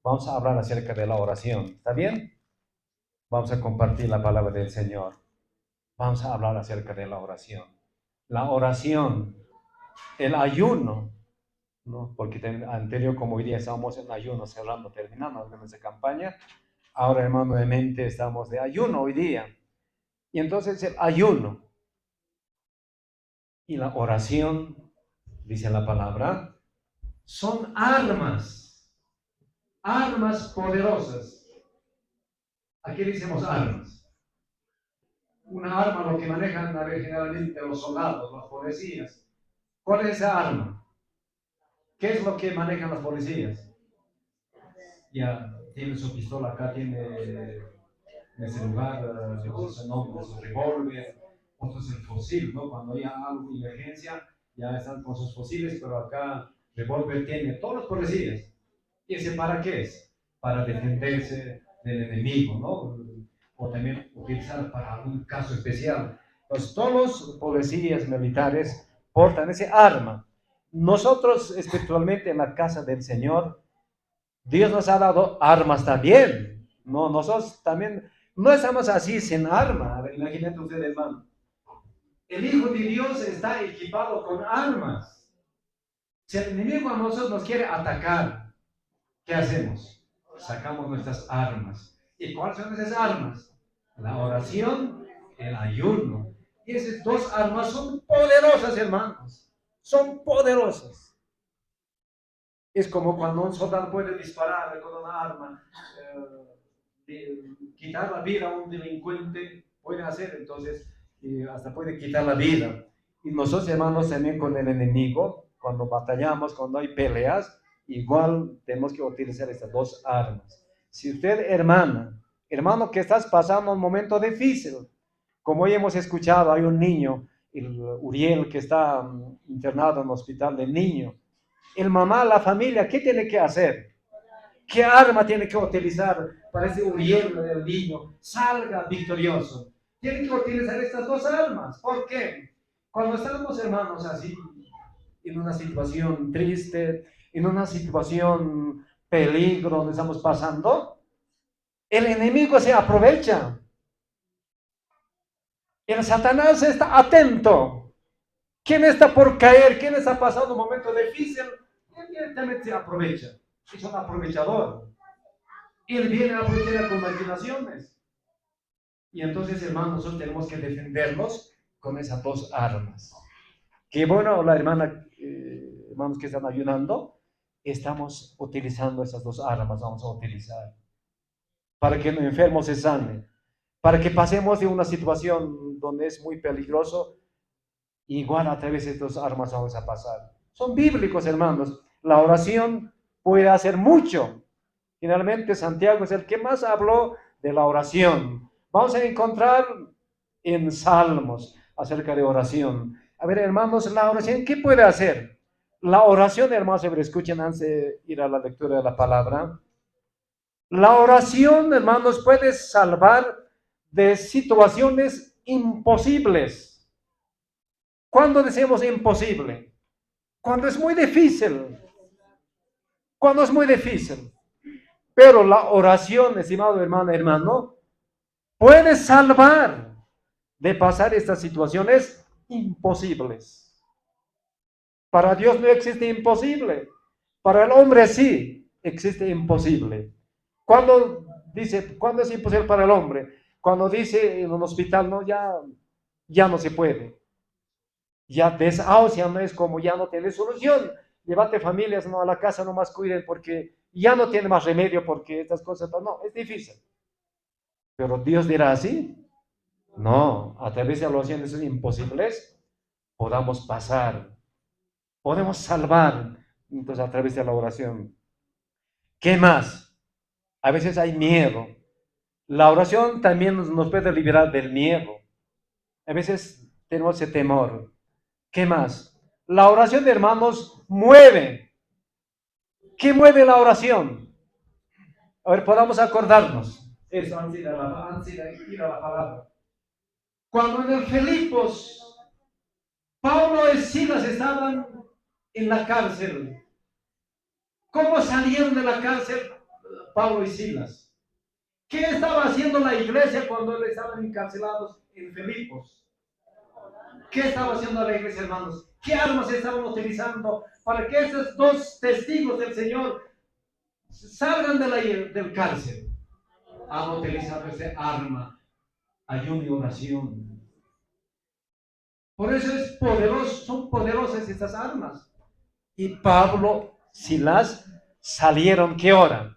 vamos a hablar acerca de la oración. ¿Está bien? Vamos a compartir la palabra del Señor. Vamos a hablar acerca de la oración. La oración, el ayuno, ¿no? Porque anterior, como hoy día estábamos en ayuno, cerrando, terminando nuestra campaña, ahora, hermano, de mente estamos de ayuno hoy día. Y entonces el ayuno y la oración, dice la palabra, son armas poderosas. Aquí decimos armas. Una arma, lo que manejan generalmente los soldados, los policías. ¿Cuál es esa arma? ¿Qué es lo que manejan los policías? Ya tiene su pistola acá, tiene en ese lugar, ese nombre, su revólver, otros el fusil, ¿no? Cuando hay algo de emergencia, ya están con sus fusiles, pero acá revólver tiene todos los policías. ¿Y ese para qué es? Para defenderse del enemigo, ¿no? O también utilizar para algún caso especial. Entonces, todos los policías militares portan ese arma. Nosotros espiritualmente en la casa del Señor, Dios nos ha dado armas también. No, nosotros también no estamos así sin arma. A ver, imagínate usted, hermano. El Hijo de Dios está equipado con armas. Si el enemigo a nosotros nos quiere atacar, ¿qué hacemos? Sacamos nuestras armas. ¿Y cuáles son esas armas? La oración, el ayuno. Y esas dos armas son poderosas, hermanos. Son poderosas. Es como cuando un soldado puede disparar con una arma, quitar la vida a un delincuente, puede hacer, entonces, hasta puede quitar la vida. Y nosotros, hermanos, también con el enemigo, cuando batallamos, cuando hay peleas, igual tenemos que utilizar estas dos armas. Si usted, hermano, que estás pasando un momento difícil, como hoy hemos escuchado, hay un niño, el Uriel, que está internado en el hospital de niño. El mamá, la familia, ¿qué tiene que hacer? ¿Qué arma tiene que utilizar para ese Uriel del niño salga victorioso? Tiene que utilizar estas dos armas. ¿Por qué? Cuando estamos, hermanos, así, en una situación triste, en una situación peligro donde estamos pasando, el enemigo se aprovecha. El Satanás está atento. ¿Quién está por caer? ¿Quién está pasando un momento difícil? Inmediatamente se aprovecha. Es un aprovechador. Él viene a aprovechar con maquinaciones. Y entonces, hermanos, nosotros tenemos que defendernos con esas dos armas. Que bueno, la hermana, hermanos que están ayunando, estamos utilizando esas dos armas, vamos a utilizar. Para que el enfermo se sane. Para que pasemos de una situación donde es muy peligroso, igual a través de estas armas vamos a pasar. Son bíblicos, hermanos. La oración puede hacer mucho. Finalmente, Santiago es el que más habló de la oración. Vamos a encontrar en Salmos acerca de oración. A ver, hermanos, la oración, ¿qué puede hacer? La oración, hermanos, escuchen antes de ir a la lectura de la palabra. La oración, hermanos, puede salvar de situaciones imposibles. ¿Cuándo decimos imposible? Cuando es muy difícil. Cuando es muy difícil. Pero la oración, estimado hermano, puede salvar de pasar estas situaciones imposibles. Para Dios no existe imposible. Para el hombre sí existe imposible. ¿Cuándo es imposible para el hombre? Cuando dice en un hospital, no, ya no se puede. Ya desahucian, no es como ya no tiene solución. Llévate familias, no, a la casa, no más cuiden porque ya no tiene más remedio porque estas cosas, no, es difícil. Pero Dios dirá así. No, a través de las oraciones imposibles podamos pasar, podemos salvar, entonces a través de la oración. ¿Qué más? A veces hay miedo. La oración también nos puede liberar del miedo. A veces tenemos ese temor. ¿Qué más? La oración, de hermanos, mueve. ¿Qué mueve la oración? A ver, podamos acordarnos. Eso, antes de ir a la palabra. Cuando en el Filipos, Pablo y Silas estaban en la cárcel. ¿Cómo salieron de la cárcel? Pablo y Silas. ¿Qué estaba haciendo la iglesia cuando estaban encarcelados en Filipos? ¿Qué estaba haciendo la iglesia, hermanos? ¿Qué armas estaban utilizando para que esos dos testigos del Señor salgan del cárcel? Han utilizado ese arma, ayuno y oración. Por eso es poderoso, son poderosas estas armas. Y Pablo, Silas, salieron, ¿qué hora?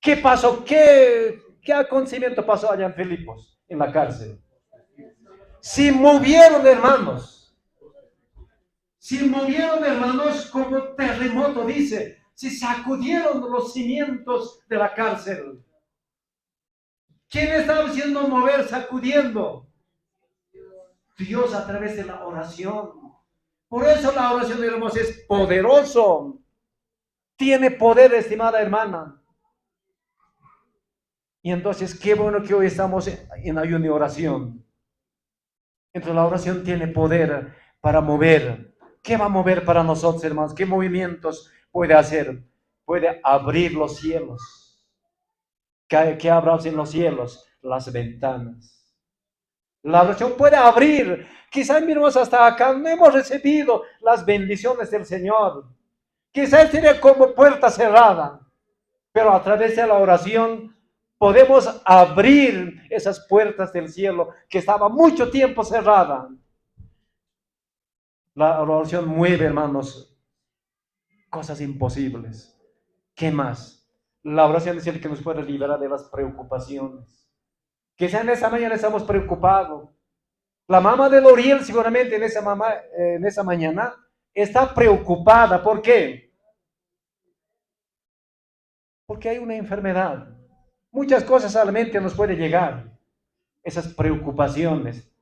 ¿Qué pasó? ¿Qué acontecimiento pasó allá en Filipos, en la cárcel? Se movieron, hermanos. Se movieron, hermanos, como terremoto, dice. Se sacudieron los cimientos de la cárcel. ¿Quién estaba haciendo mover, sacudiendo? Dios a través de la oración. Por eso la oración, hermanos, es poderoso. Tiene poder, estimada hermana. Y entonces, qué bueno que hoy estamos en ayuno y oración. Entonces, la oración tiene poder para mover. ¿Qué va a mover para nosotros, hermanos? ¿Qué movimientos puede hacer? Puede abrir los cielos. ¿Qué abra en los cielos? Las ventanas. La oración puede abrir. Quizás, miremos hasta acá, no hemos recibido las bendiciones del Señor. Quizás tiene como puerta cerrada. Pero a través de la oración podemos abrir esas puertas del cielo que estaba mucho tiempo cerrada. La oración mueve, hermanos, cosas imposibles. ¿Qué más? La oración es el que nos puede liberar de las preocupaciones. Quizá en esa mañana estamos preocupados. La mamá de Loriel seguramente en esa mañana está preocupada. ¿Por qué? Porque hay una enfermedad. Muchas cosas a la mente nos puede llegar. Esas preocupaciones.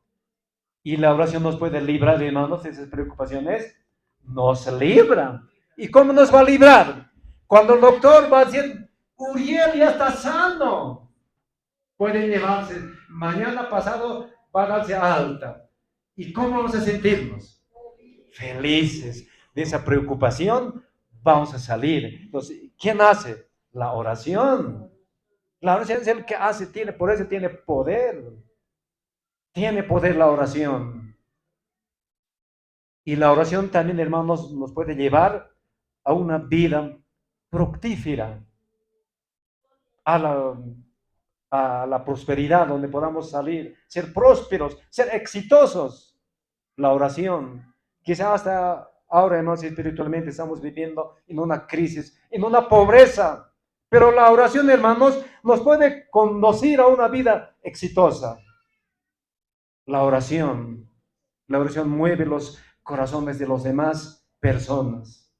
Y la oración nos puede librar, hermanos, de esas preocupaciones. Nos libra. ¿Y cómo nos va a librar? Cuando el doctor va a decir, Uriel ya está sano. Pueden llevarse, mañana pasado va a darse alta. ¿Y cómo vamos a sentirnos? Felices. De esa preocupación vamos a salir. Entonces, ¿quién hace? La oración. La oración es el que hace, por eso tiene poder. Tiene poder la oración. Y la oración también, hermanos, nos puede llevar a una vida fructífera, a la prosperidad, donde podamos salir, ser prósperos, ser exitosos. La oración. Quizá hasta ahora, hermanos, espiritualmente estamos viviendo en una crisis, en una pobreza. Pero la oración, hermanos, nos puede conducir a una vida exitosa. La oración. La oración mueve los corazones de las demás personas.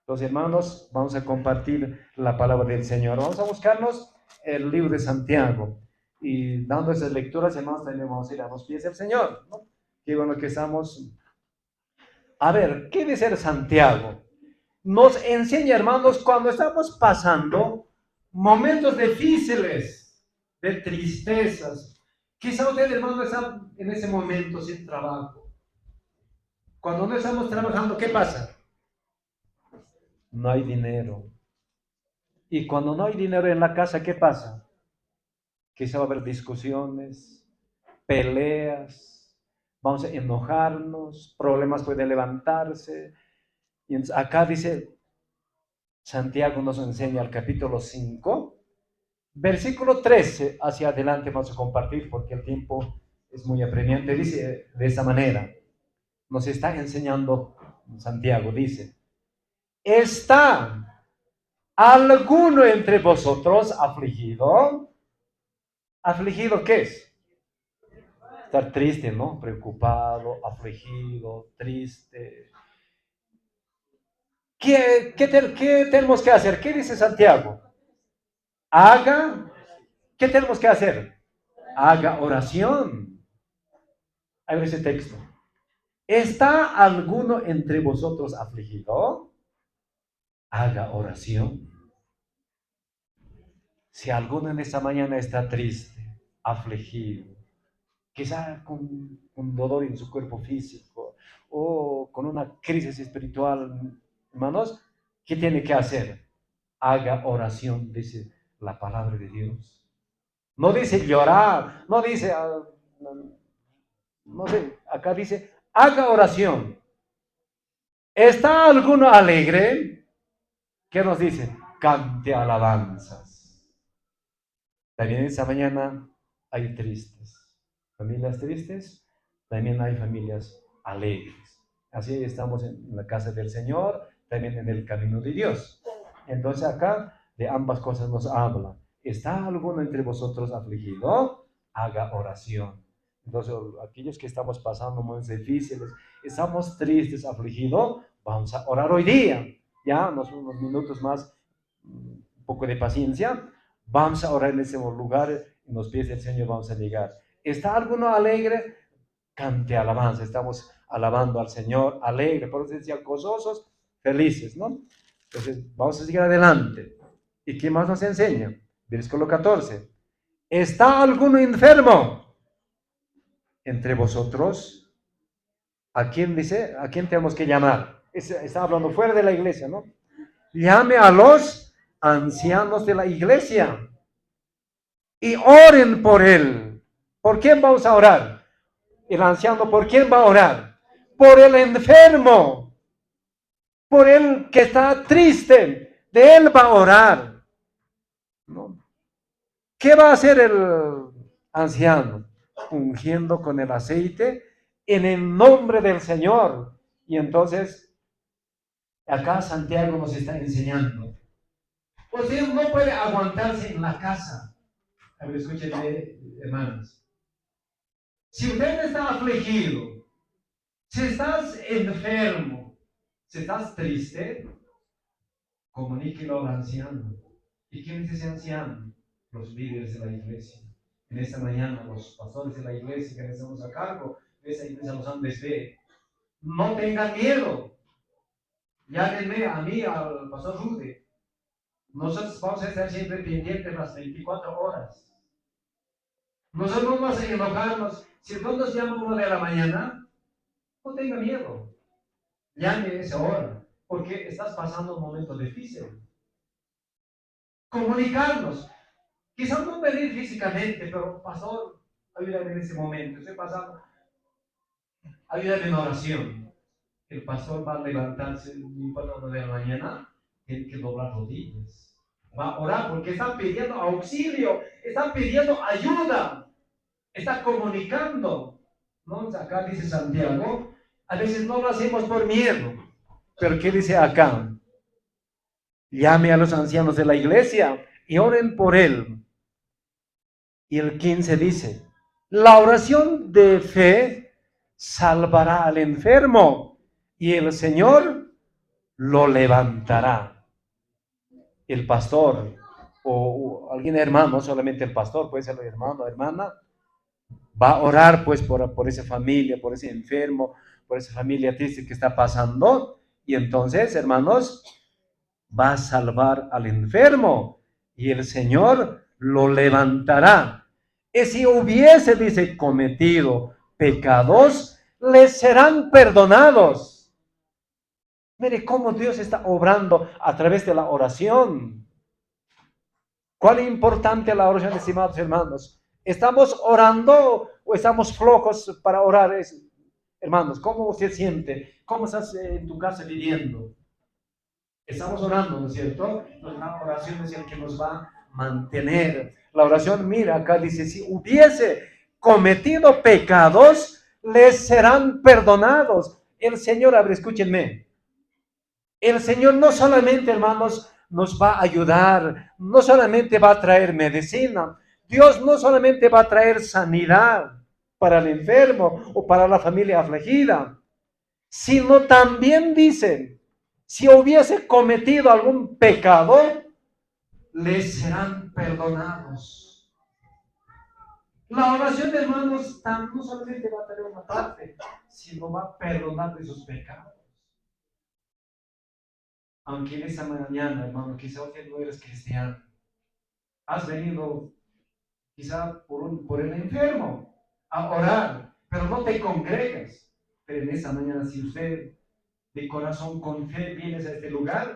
Los hermanos, vamos a compartir la palabra del Señor. Vamos a buscarnos el libro de Santiago. Y dando esas lecturas, hermanos, también vamos a ir a los pies del Señor, ¿no? Qué bueno que estamos. A ver, ¿qué dice Santiago? Nos enseña, hermanos, cuando estamos pasando momentos difíciles, de tristezas. Quizá usted, hermano, está en ese momento sin trabajo. Cuando no estamos trabajando, ¿qué pasa? No hay dinero. Y cuando no hay dinero en la casa, ¿qué pasa? Quizá va a haber discusiones, peleas, vamos a enojarnos, problemas pueden levantarse. Y acá dice, Santiago nos enseña el capítulo 5, versículo 13 hacia adelante vamos a compartir porque el tiempo es muy apremiante. Dice de esta manera, nos está enseñando Santiago, dice, ¿está alguno entre vosotros afligido? ¿Afligido qué es? Estar triste, ¿no? Preocupado, afligido, triste. ¿Qué tenemos que hacer? ¿Qué dice Santiago? ¿Qué tenemos que hacer? Haga oración. Ahí ese texto. ¿Está alguno entre vosotros afligido? Haga oración. Si alguno en esta mañana está triste, afligido, quizá con dolor en su cuerpo físico o con una crisis espiritual, hermanos, ¿qué tiene que hacer? haga oración, dice la palabra de Dios. No dice llorar, no dice, no sé, acá dice, haga oración. ¿Está alguno alegre? ¿Qué nos dice? Cante alabanzas. También esta mañana hay tristes, familias tristes, también hay familias alegres. Así estamos en la casa del Señor, también en el camino de Dios. Entonces acá de ambas cosas nos habla. ¿Está alguno entre vosotros afligido? Haga oración. Entonces, aquellos que estamos pasando momentos difíciles, estamos tristes, afligidos, vamos a orar hoy día. Ya, unos minutos más, un poco de paciencia. Vamos a orar en ese lugar, en los pies del Señor vamos a llegar. ¿Está alguno alegre? Cante alabanza. Estamos alabando al Señor alegre. Por eso decía gozosos, felices, ¿no? Entonces, vamos a seguir adelante. ¿Y qué más nos enseña? Versículo 14. ¿Está alguno enfermo entre vosotros? ¿A quién dice? ¿A quién tenemos que llamar? Está hablando fuera de la iglesia, ¿no? Llame a los ancianos de la iglesia y oren por él. ¿Por quién vamos a orar? El anciano, ¿por quién va a orar? Por el enfermo, por el que está triste, de él va a orar. ¿No? ¿Qué va a hacer el anciano? Ungiendo con el aceite en el nombre del Señor. Y entonces, acá Santiago nos está enseñando. Usted no puede aguantarse en la casa. A ver, escúchenme, hermanos. Si usted está afligido, si estás enfermo, si estás triste, comuníquelo al anciano. ¿Y quién es ese anciano? Los líderes de la iglesia. En esta mañana, los pastores de la iglesia que estamos a cargo de esa iglesia los han de fe. No tengan miedo. Llámenme a mí, al pastor Rude. Nosotros vamos a estar siempre pendientes las 24 horas. Nosotros no vamos a enojarnos. Si no nos llama 1 de la mañana, no tenga miedo. Llame a esa hora, porque estás pasando un momento difícil. Comunicarnos. Quizás no venir físicamente, pero pastor, ayúdame en ese momento. Estoy pasando, ayúdame en oración. El pastor va a levantarse un cuarto de la mañana, tiene que doblar rodillas. Va a orar porque está pidiendo auxilio, está pidiendo ayuda, está comunicando. ¿No? Acá dice Santiago, a veces no lo hacemos por miedo, pero ¿qué dice acá? Llame a los ancianos de la iglesia y oren por él. Y el 15 dice, la oración de fe salvará al enfermo y el Señor lo levantará. El pastor o alguien hermano, no solamente el pastor, puede ser el hermano o hermana, va a orar pues por esa familia, por ese enfermo, por esa familia triste que está pasando. Y entonces, hermanos, va a salvar al enfermo y el Señor lo levantará. Y si hubiese, dice, cometido pecados, les serán perdonados. Mire cómo Dios está obrando a través de la oración. ¿Cuál es importante la oración, estimados hermanos? ¿Estamos orando o estamos flojos para orar? Hermanos, ¿cómo usted siente? ¿Cómo estás en tu casa viviendo? Estamos orando, ¿no es cierto? La oración es el que nos va a mantener. La oración, mira, acá dice, si hubiese cometido pecados, les serán perdonados. El Señor, a ver, escúchenme. El Señor no solamente, hermanos, nos va a ayudar, no solamente va a traer medicina. Dios no solamente va a traer sanidad para el enfermo o para la familia afligida, sino también dice, si hubiese cometido algún pecado, les serán perdonados. La oración de hermanos no solamente va a tener una parte, sino va a perdonar de sus pecados. Aunque en esa mañana, hermano, quizá usted no eres cristiano, has venido quizá por el enfermo a orar, pero no te congregas. Pero en esa mañana, si usted de corazón con fe vienes a este lugar,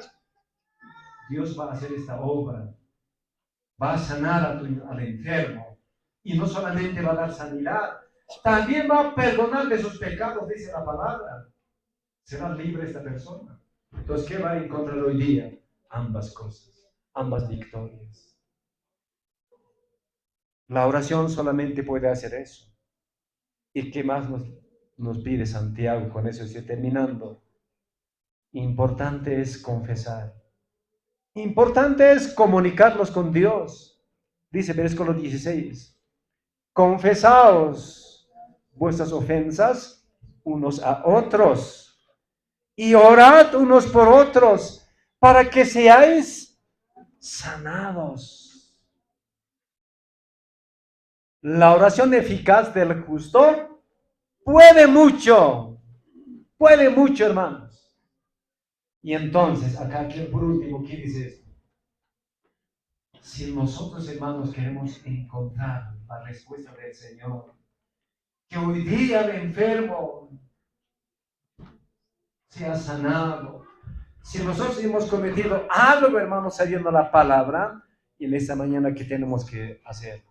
Dios va a hacer esta obra, va a sanar al enfermo, y no solamente va a dar sanidad, también va a perdonar de sus pecados, dice la palabra. Será libre esta persona. Entonces, ¿qué va a encontrar hoy día? Ambas cosas, ambas victorias. La oración solamente puede hacer eso. ¿Y qué más nos pide Santiago? Con eso estoy terminando. Importante es confesar. Importante es comunicarnos con Dios. Dice versículo 16. Confesaos vuestras ofensas unos a otros y orad unos por otros para que seáis sanados. La oración eficaz del justo puede mucho, hermanos. Y entonces, acá por último, ¿qué dice esto? Si nosotros, hermanos, queremos encontrar la respuesta del Señor, que hoy día el enfermo sea sanado, si nosotros hemos cometido algo, hermanos, sabiendo la palabra, y en esta mañana, ¿qué tenemos que hacer?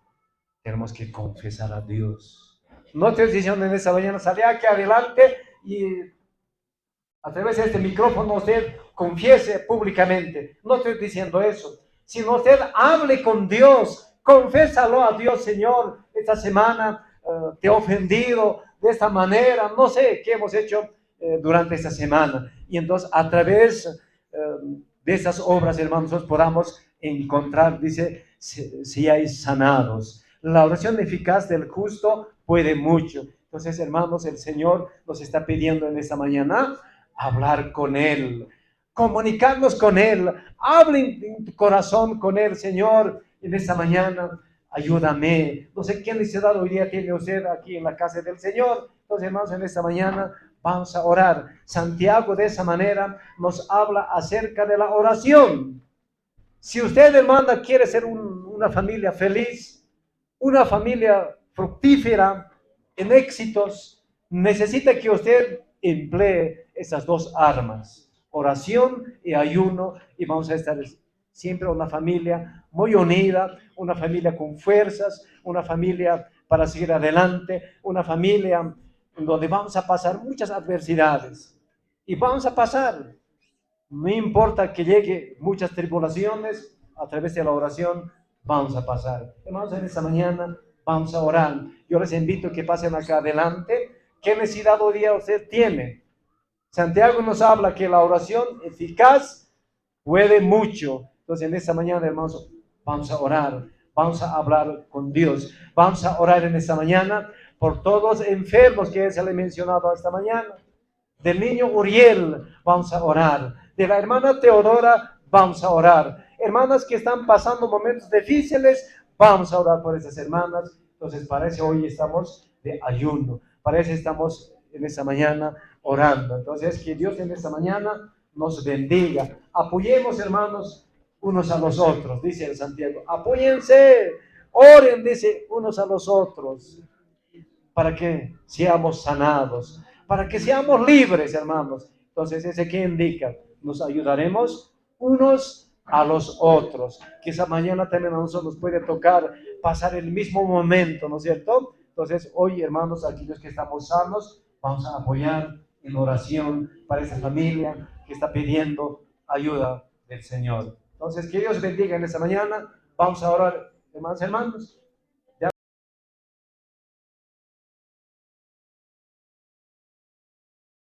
Tenemos que confesar a Dios. No te estoy diciendo en esta mañana, salí aquí adelante y a través de este micrófono usted confiese públicamente. No estoy diciendo eso. Sino usted hable con Dios, confésalo a Dios, Señor, esta semana te he ofendido de esta manera, no sé qué hemos hecho durante esta semana. Y entonces a través de estas obras, hermanos, nosotros podamos encontrar, dice, seáis sanados. La oración eficaz del justo puede mucho. Entonces, hermanos, el Señor nos está pidiendo en esta mañana hablar con Él, comunicarnos con Él. Hablen en tu corazón con Él, Señor, en esta mañana. Ayúdame. No sé qué necesidad hoy día tiene usted aquí en la casa del Señor. Entonces, hermanos, en esta mañana vamos a orar. Santiago de esa manera nos habla acerca de la oración. Si usted, hermana, quiere ser una familia feliz, una familia fructífera, en éxitos, necesita que usted emplee esas dos armas, oración y ayuno, y vamos a estar siempre una familia muy unida, una familia con fuerzas, una familia para seguir adelante, una familia donde vamos a pasar muchas adversidades, y vamos a pasar, no importa que llegue muchas tribulaciones, a través de la oración vamos a pasar. Hermanos, en esta mañana vamos a orar. Yo les invito a que pasen acá adelante. ¿Qué necesidad hoy día usted tiene? Santiago nos habla que la oración eficaz puede mucho. Entonces, en esta mañana, hermanos, vamos a orar. Vamos a hablar con Dios. Vamos a orar en esta mañana por todos los enfermos que se le ha mencionado esta mañana. Del niño Uriel, vamos a orar. De la hermana Teodora, vamos a orar. Hermanas que están pasando momentos difíciles, vamos a orar por esas hermanas. Entonces, parece hoy estamos de ayuno. Parece estamos en esta mañana orando. Entonces, que Dios en esta mañana nos bendiga. Apoyemos, hermanos, unos a los otros, dice el Santiago. Apóyense, oren, dice, unos a los otros, para que seamos sanados, para que seamos libres, hermanos. Entonces, ese que indica, nos ayudaremos unos a los otros. Quizá mañana también a nosotros nos puede tocar pasar el mismo momento, ¿no es cierto? Entonces, hoy, hermanos, aquellos que estamos sanos, vamos a apoyar en oración para esta familia que está pidiendo ayuda del Señor. Entonces, que Dios bendiga en esta mañana. Vamos a orar, hermanos.